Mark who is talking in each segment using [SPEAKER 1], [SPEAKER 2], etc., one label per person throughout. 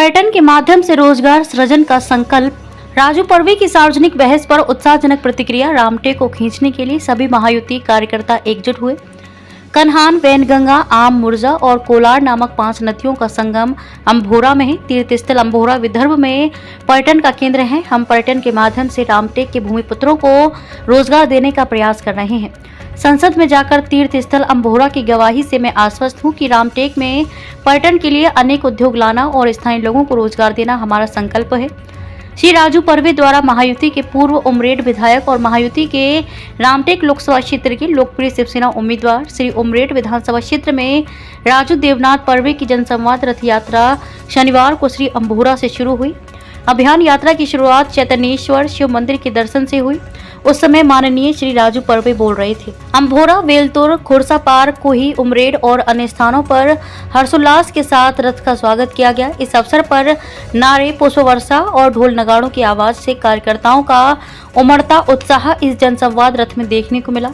[SPEAKER 1] पर्यटन के माध्यम से रोजगार सृजन का संकल्प। राजू परवी की सार्वजनिक बहस पर उत्साहजनक प्रतिक्रिया। रामटेक को खींचने के लिए सभी महायुति कार्यकर्ता एकजुट हुए। कन्हान, वैनगंगा, आम, मुर्जा और कोलार नामक 5 नदियों का संगम अम्भोरा में है। तीर्थ स्थल अम्भोरा विदर्भ में पर्यटन का केंद्र है। हम पर्यटन के माध्यम से रामटेक के भूमिपुत्रों को रोजगार देने का प्रयास कर रहे हैं। संसद में जाकर तीर्थ स्थल अम्भोरा की गवाही से मैं आश्वस्त हूं कि रामटेक में पर्यटन के लिए अनेक उद्योग लाना और स्थानीय लोगों को रोजगार देना हमारा संकल्प है। श्री राजू परवे द्वारा महायुति के पूर्व उमरेड विधायक और महायुति के रामटेक लोकसभा क्षेत्र के लोकप्रिय शिवसेना उम्मीदवार श्री उमरेड विधानसभा क्षेत्र में राजू देवनाथ परवे की जनसंवाद रथ यात्रा शनिवार को श्री अम्भोरा से शुरू हुई। अभियान यात्रा की शुरुआत चैतन्येश्वर शिव मंदिर के दर्शन से हुई। उस समय माननीय श्री राजू परवे बोल रहे थे। अम्भोरा, वेलतुर, खुरसापार, कोही, उमरेड और अन्य स्थानों पर हर्षोल्लास के साथ रथ का स्वागत किया गया। इस अवसर पर नारे, पुष्प वर्षा और ढोल नगाड़ों की आवाज से कार्यकर्ताओं का उमड़ता उत्साह इस जनसंवाद रथ में देखने को मिला।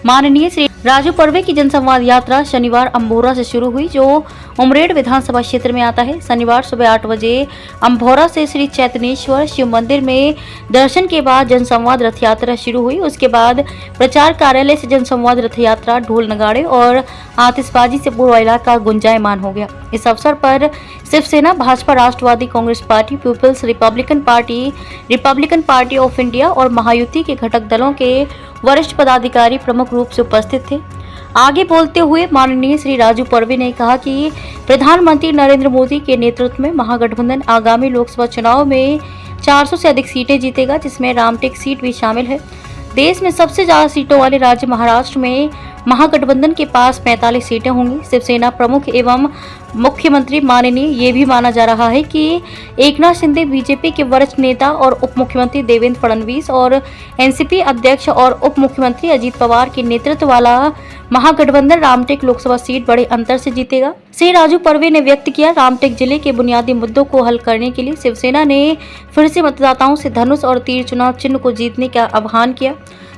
[SPEAKER 1] माननीय श्री राजू परवे की जनसंवाद यात्रा शनिवार अम्भोरा से शुरू हुई, जो उमरेड विधानसभा क्षेत्र में आता है। शनिवार सुबह 8 बजे अम्भोरा से श्री चैतन्येश्वर शिव मंदिर में दर्शन के बाद जनसंवाद रथ यात्रा शुरू हुई। उसके बाद प्रचार कार्यालय से जनसंवाद रथ यात्रा ढोल नगाड़े और आतिशबाजी से पूरा इलाका गुंजायमान हो गया। इस अवसर पर Shiv Sena, Bhajpa, Rashtravadi Congress Party, People's Republican Party of India और महायुति के घटक दलों के वरिष्ठ पदाधिकारी प्रमुख रूप से उपस्थित थे। आगे बोलते हुए माननीय श्री राजू परवे ने कहा कि प्रधानमंत्री नरेंद्र मोदी के नेतृत्व में महागठबंधन आगामी लोकसभा चुनाव में 400 से अधिक सीटें जीतेगा, जिसमें रामटेक सीट भी शामिल है। देश में सबसे ज्यादा सीटों वाले राज्य महाराष्ट्र में महागठबंधन के पास 45 सीटें होंगी। शिवसेना प्रमुख एवं मुख्यमंत्री माननीय ये भी माना जा रहा है कि एकनाथ शिंदे, बीजेपी के वरिष्ठ नेता और उप मुख्यमंत्री देवेंद्र फडणवीस और एनसीपी अध्यक्ष और उप मुख्यमंत्री अजीत पवार के नेतृत्व वाला महागठबंधन रामटेक लोकसभा सीट बड़े अंतर से जीतेगा। श्री राजू परवे ने व्यक्त किया, रामटेक जिले के बुनियादी मुद्दों को हल करने के लिए शिवसेना ने फिर से मतदाताओं से धनुष और तीर चुनाव चिन्ह को जीतने का आह्वान किया।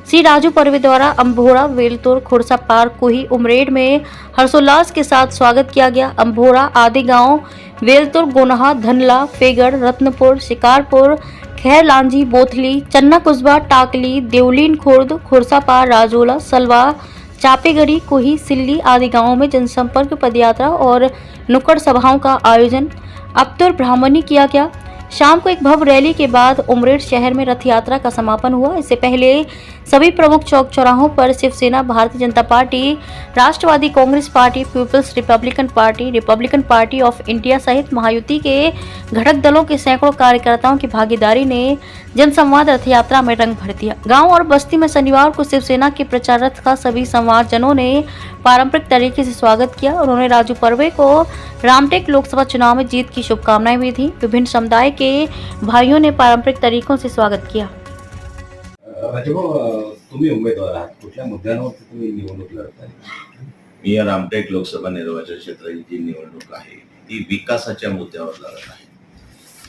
[SPEAKER 1] श्री राजू परवे द्वारा अम्भोरा, वेलतुर, खुरसापार, कोही, उमरेड में हर्षोल्लास के साथ स्वागत किया गया। अम्भोरा, आदि गांव, वेलतुर, गोनहा, धनला, फेगड़, रत्नपुर, शिकारपुर, खैर लांजी, बोथली, चन्ना कुस्बा, टाकली, देवलीन खुर्द, खुरसापार, राजोला, सलवा, चापेगढ़ी, कोही, सिल्ली आदि गांवों में जनसंपर्क पदयात्रा और नुक्कड़ सभाओं का आयोजन अप्तुर ब्राह्मणी किया गया। शाम को एक भव्य रैली के बाद उमरेड शहर में रथ यात्रा का समापन हुआ। इससे पहले सभी प्रमुख चौक चौराहों पर Shiv Sena, Bharatiya Janata Party, Rashtravadi Congress Party, People's Republican Party of India सहित महायुति के घटक दलों के सैकड़ों कार्यकर्ताओं की भागीदारी ने जनसंवाद रथ यात्रा में रंग भर दिया। गांव और बस्ती में शनिवार को शिवसेना के प्रचार रथ का सभी संवादजनों ने पारंपरिक तरीके से स्वागत किया। उन्होंने राजू परवे को रामटेक लोकसभा चुनाव में जीत की शुभकामनाएं भी दी। विभिन्न समुदाय के भाइयों ने पारंपरिक तरीकों से स्वागत किया।
[SPEAKER 2] तुम्ही उमेदवार आहात, कुठल्या मुद्द्यांवरती तुम्ही निवडणूक लढताय?
[SPEAKER 3] मी या रामटेक लोकसभा निर्वाचन क्षेत्राची जी निवडणूक आहे ती विकासाच्या मुद्द्यावर लढत आहे.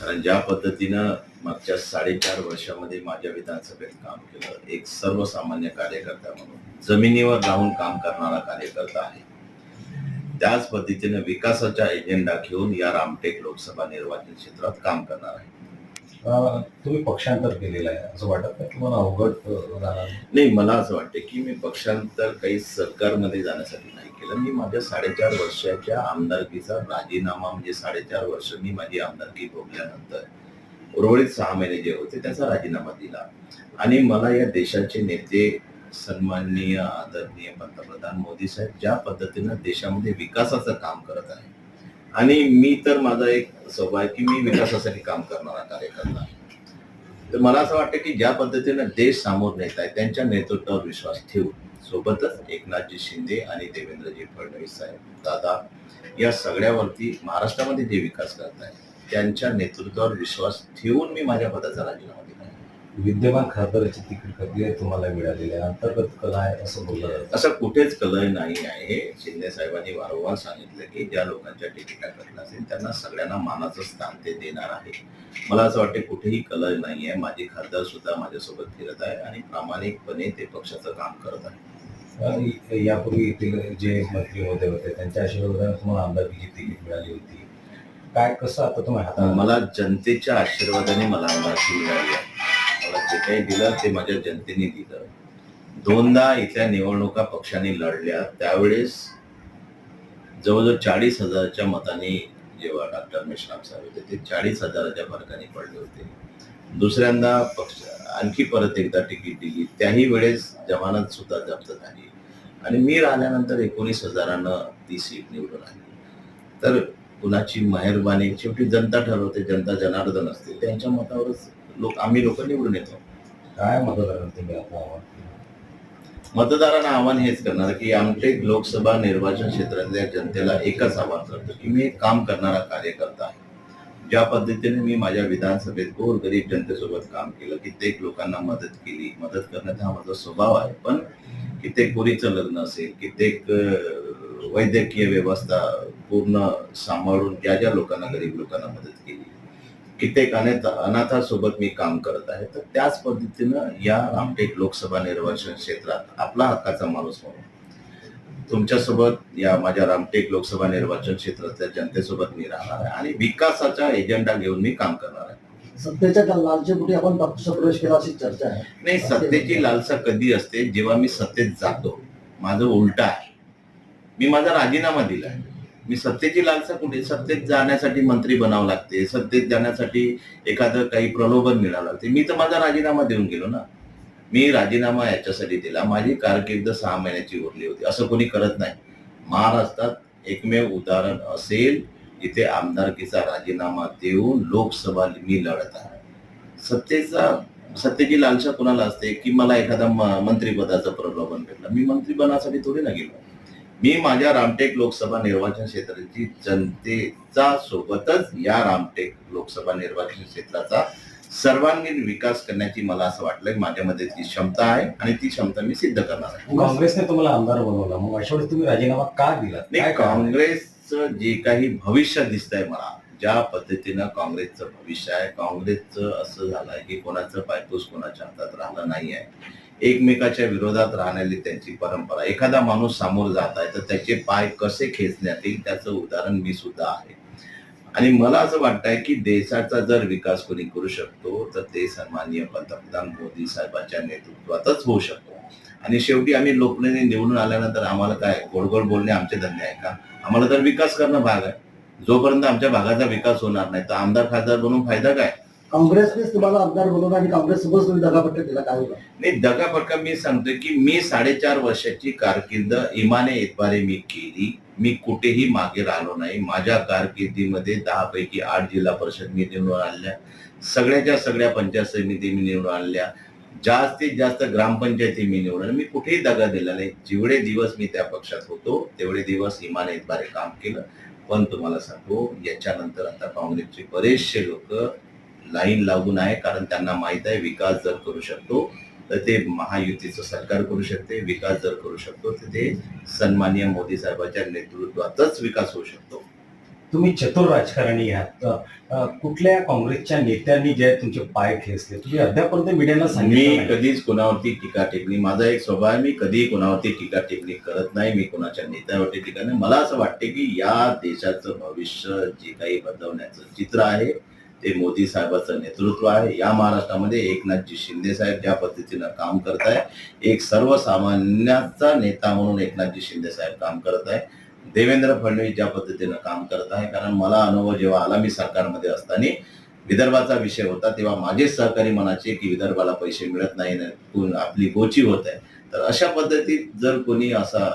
[SPEAKER 3] कारण ज्या पद्धतीनं मागच्या 4.5 वर्षामध्ये माझ्या विधानसभेत काम केलं, एक सर्वसामान्य कार्यकर्ता म्हणून जमिनीवर राहून काम करणारा कार्यकर्ता आहे, त्याच पद्धतीने विकासाचा एजेंडा घेऊन या रामटेक लोकसभा निर्वाचन क्षेत्रात काम करणार आहे.
[SPEAKER 2] तुम्ही पक्षांतर केलेलं आहे असं वाटत नाही की मला अवघड जाणार?
[SPEAKER 3] नाही, मला असं वाटतं की मी पक्षांतर काही सरकारमध्ये जाण्यासाठी नाही केलं. मी माझ्या 4.5 वर्षाच्या आमदारकीचा राजीनामा, म्हणजे 4.5 वर्ष मी माझी आमदारकी भोगल्यानंतर उर्वरित 6 महिने जे होते त्याचा राजीनामा दिला आणि मला या देशाचे नेते सन्माननीय आदरणीय पंतप्रधान मोदी साहेब ज्या पद्धतीनं देशामध्ये विकासाचं काम करत आहे आणि मी तर माझा एक स्वभाव आहे की मी विकासासाठी काम करणारा कार्यकर्ता आहे, तर मला असं वाटतं की ज्या पद्धतीनं देश सामोर नेत आहे त्यांच्या नेतृत्वावर विश्वास ठेवून सोबतच एकनाथजी शिंदे आणि देवेंद्रजी फडणवीस साहेब दादा या सगळ्यावरती महाराष्ट्रामध्ये जे विकास करत आहे त्यांच्या नेतृत्वावर विश्वास ठेवून मी माझ्या पदाचा राजीनामा दिला.
[SPEAKER 2] विद्यमान खासदाराची तिकीट कधी तुम्हाला मिळालेली आहे? अंतर्गत कला आहे असं बोललं जातं.
[SPEAKER 3] असं कुठेच कलह नाही आहे. शिंदे साहेबांनी वारंवार सांगितलं की ज्या लोकांच्या तिकिटा कटलं असेल त्यांना सगळ्यांना मानाचं स्थान ते देणार आहे. मला असं वाटतं कुठेही कलह नाही आहे. माझे खासदार सुद्धा माझ्यासोबत फिरत आहे आणि प्रामाणिकपणे ते पक्षाचं काम करत आहे.
[SPEAKER 2] यापूर्वी जे मंत्री होते त्यांच्या आशीर्वादाने तुम्हाला आमदारकीची तिकीट मिळाली होती काय कसं आता तुम्ही हाताळता?
[SPEAKER 3] मला जनतेच्या आशीर्वादाने मला आमदारकी मिळाली आहे. मला जे काही दिलं ते माझ्या जनतेने दिलं. दोनदा इथल्या निवडणुका पक्षाने लढल्या, त्यावेळेस जवळजवळ 40,000च्या मताने जेव्हा डॉक्टर मेश्राम साहेब होते ते 40,000च्या फरकाने पडले होते. दुसऱ्यांदा पक्ष आणखी परत एकदा तिकीट दिली, त्याही वेळेस जमानत सुद्धा जप्त झाली आणि मी राहिल्यानंतर 19,000नं ती सीट निवडून आली. तर कुणाची मेहरबानी शेवटी जनता ठरवते, जनता जनार्दन असते, त्यांच्या मतावरच आम्ही लोक निवडून येतो.
[SPEAKER 2] काय मतदारांना तुम्ही आता आव्हान केलं?
[SPEAKER 3] मतदारांना आव्हान हेच करणार की आमचे लोकसभा निर्वाचन क्षेत्रातल्या जनतेला एकच आव्हान करतो की मी एक काम करणारा कार्यकर्ता आहे. ज्या पद्धतीने मी माझ्या विधानसभेत गोरगरीब जनतेसोबत काम केलं, कित्येक लोकांना मदत केली, मदत करण्याचा हा माझा स्वभाव आहे. पण कित्येक पोरीचं लग्न असेल, कित्येक वैद्यकीय व्यवस्था पूर्ण सांभाळून ज्या लोकांना, गरीब लोकांना मदत केली, कित्येक अनाथासोबत मी काम करत आहे. तर त्याच पद्धतीनं या रामटेक लोकसभा निर्वाचन क्षेत्रात आपला हक्काचा माणूस म्हणून तुमच्यासोबत या माझ्या रामटेक लोकसभा निर्वाचन क्षेत्रातल्या जनतेसोबत मी राहणार आहे आणि विकासाचा एजेंडा घेऊन मी काम करणार आहे.
[SPEAKER 4] सत्तेच्या लालचेपोटी आपण पक्ष प्रवेश केला अशी चर्चा आहे.
[SPEAKER 3] नाही, सत्तेची लालसा कधी असते जेव्हा मी सत्तेत जातो. माझं उलट आहे, मी माझा राजीनामा दिलाय. मी सत्तेची लालसा कुठे? सत्तेत जाण्यासाठी मंत्री बनावं लागते, सत्तेत जाण्यासाठी एखादं काही प्रलोभन मिळावं लागते. मी तर माझा राजीनामा देऊन गेलो ना. मी राजीनामा याच्यासाठी दिला, माझी कारकीर्द 6 महिन्याची उरली होती. असं कोणी करत नाही. महाराष्ट्रात एकमेव उदाहरण असेल जिथे आमदारकीचा राजीनामा देऊन लोकसभा मी लढत आहे. सत्तेची लालसा कोणाला असते की मला एखादा मंत्रिपदाचं प्रलोभन भेटलं. मी मंत्रिपदासाठी थोडी ना गेलो. मी माझ्या रामटेक लोकसभा निर्वाचन क्षेत्राची जनतेचा सोबतच या रामटेक लोकसभा निर्वाचन क्षेत्राचा सर्वांगीण विकास करण्याची मला असं वाटलंय माझ्यामध्ये ती क्षमता आहे आणि ती क्षमता मी सिद्ध करणार आहे.
[SPEAKER 2] काँग्रेसने तुम्हाला आमदार बनवलं, मग अशा वेळेस तुम्ही राजीनामा का दिला?
[SPEAKER 3] नाही, काँग्रेसचं जे काही भविष्य दिसतंय मला, ज्या पद्धतीनं काँग्रेसचं भविष्य आहे, काँग्रेसचं असं झालंय की कोणाचं पायपूस कोणाच्या हातात राहिलं नाही आहे. एकमेकाच्या विरोधात राहण्याची त्यांची परंपरा. एखादा माणूस समोर जात आहे तर त्याचे पाय कसे खेचण्यात येईल त्याचं उदाहरण मी सुद्धा आहे. आणि मला असं वाटतंय की देशाचा जर विकास कोणी करू शकतो तर ते सन्माननीय पंतप्रधान मोदी साहेबांच्या नेतृत्वातच होऊ शकतो. आणि शेवटी आम्ही लोकप्रतिनिधी निवडून आल्यानंतर आम्हाला काय गोड गोड बोलणे आमचे धंदे आहे का? आम्हाला तर विकास करणं भाग आहे. जोपर्यंत आमच्या भागाचा विकास होणार नाही तर आमदार खासदार बनून फायदा काय?
[SPEAKER 4] काँग्रेसनेच तुम्हाला आमदार बनवलं आणि काँग्रेससोबत तुम्ही दगापट्टा केला, काय होता?
[SPEAKER 3] नाही, दगाफटका मी सांगतोय की मी 4.5 वर्षाची कारकीर्द इमाने इतबारे मी केली. मी कुठेही मागे राहिलो नाही. माझ्या कारकिर्दीमध्ये 10 पैकी 8 जिल्हा परिषद मी निवडून आणल्या, सगळ्या पंचायत समिती मी निवडून आणल्या, जास्तीत जास्त ग्रामपंचायती मी निवडून. मी कुठेही दगा दिला नाही. जेवढे दिवस मी त्या पक्षात होतो तेवढे दिवस इमाने इतबारे काम केलं. पण तुम्हाला सांगतो याच्यानंतर आता काँग्रेसचे बरेचसे लोक लाईन लागून आहे, कारण त्यांना माहित आहे विकास जर करू शकतो तर ते महायुतीचं सरकार करू शकते. विकास जर करू शकतो तर ते सन्माननीय मोदी साहेबांच्या नेतृत्वातच विकास होऊ शकतो.
[SPEAKER 2] तुम्ही चतुर राजकारणी आहात. कुठल्या काँग्रेसच्या नेत्यांनी जे तुमचे पाय खेचले तुम्ही अद्यापर्यंत मीडियाला सांगितलं
[SPEAKER 3] मी
[SPEAKER 2] नाही?
[SPEAKER 3] कधीच कोणावरती टीका टिप्पणी, माझा एक स्वभाव आहे, मी कधीही कोणावरती टीका टिप्पणी करत नाही. मी कोणाच्या नेत्यावरती टीका नाही. मला असं वाटते की या देशाचं भविष्य जे काही बदलण्याचं चित्र आहे ते मोदी साहेबांचं नेतृत्व आहे. या महाराष्ट्रामध्ये एकनाथजी शिंदे साहेब ज्या पद्धतीनं काम करत आहे, एक सर्वसामान्याचा नेता म्हणून एकनाथजी शिंदे साहेब काम करत आहे. देवेंद्र फडणवीस ज्या पद्धतीनं काम करत आहे, कारण मला अनुभव जेव्हा आला, मी सरकारमध्ये असताना विदर्भाचा विषय होता तेव्हा माझेच सहकारी म्हणायचे की विदर्भाला पैसे मिळत नाही, आपली गोची होत आहे. तर अशा पद्धतीत जर कोणी असा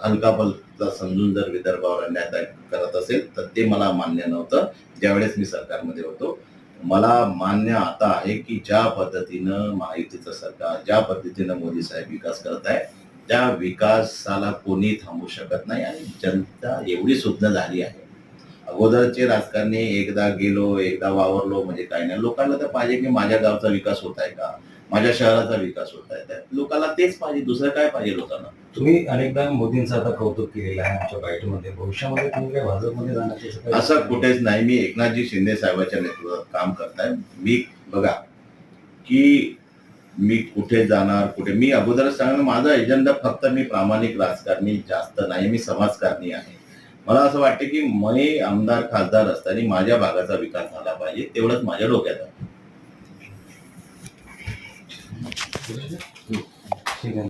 [SPEAKER 3] हलकापलका समजून जर विदर्भावर अन्याय करत असेल तर ते मला मान्य नव्हतं ज्यावेळेस मी सरकारमध्ये होतो. मला मान्य आता आहे की ज्या पद्धतीनं महायुतीचं सरकार, ज्या पद्धतीनं मोदी साहेब विकास करत आहे त्या विकासाला कोणी थांबवू शकत नाही. आणि जनता एवढी सुज्ञ झाली आहे. अगोदरचे राजकारणी एकदा गेलो एकदा वावरलो म्हणजे काय नाही. लोकांना तर पाहिजे की माझ्या गावचा विकास होत आहे का, माझ्या शहराचा विकास होत आहे. लोकांना तेच पाहिजे, दुसरं काय पाहिजे लोकांना?
[SPEAKER 2] तुम्ही अनेकदा मोदींचं आता कौतुक केलेलं आहे आमच्या बाईटमध्ये. भविष्यामध्ये तुम्ही काय भाजपमध्ये जाण्याचं
[SPEAKER 3] असं कुठेच नाही. मी एकनाथजी शिंदे साहेबांच्या नेतृत्वात काम करताय. मी बघा की मी कुठे जाणार, कुठे, मी अगोदरच सांगणार माझा एजेंडा फक्त मी प्रामाणिक राजकारणी जास्त नाही, मी समाजकारणी आहे. मला असं वाटतं की मी आमदार खासदार असताना माझ्या भागाचा विकास झाला पाहिजे, तेवढंच माझ्या डोक्यात आहे.
[SPEAKER 2] ठीक आहे.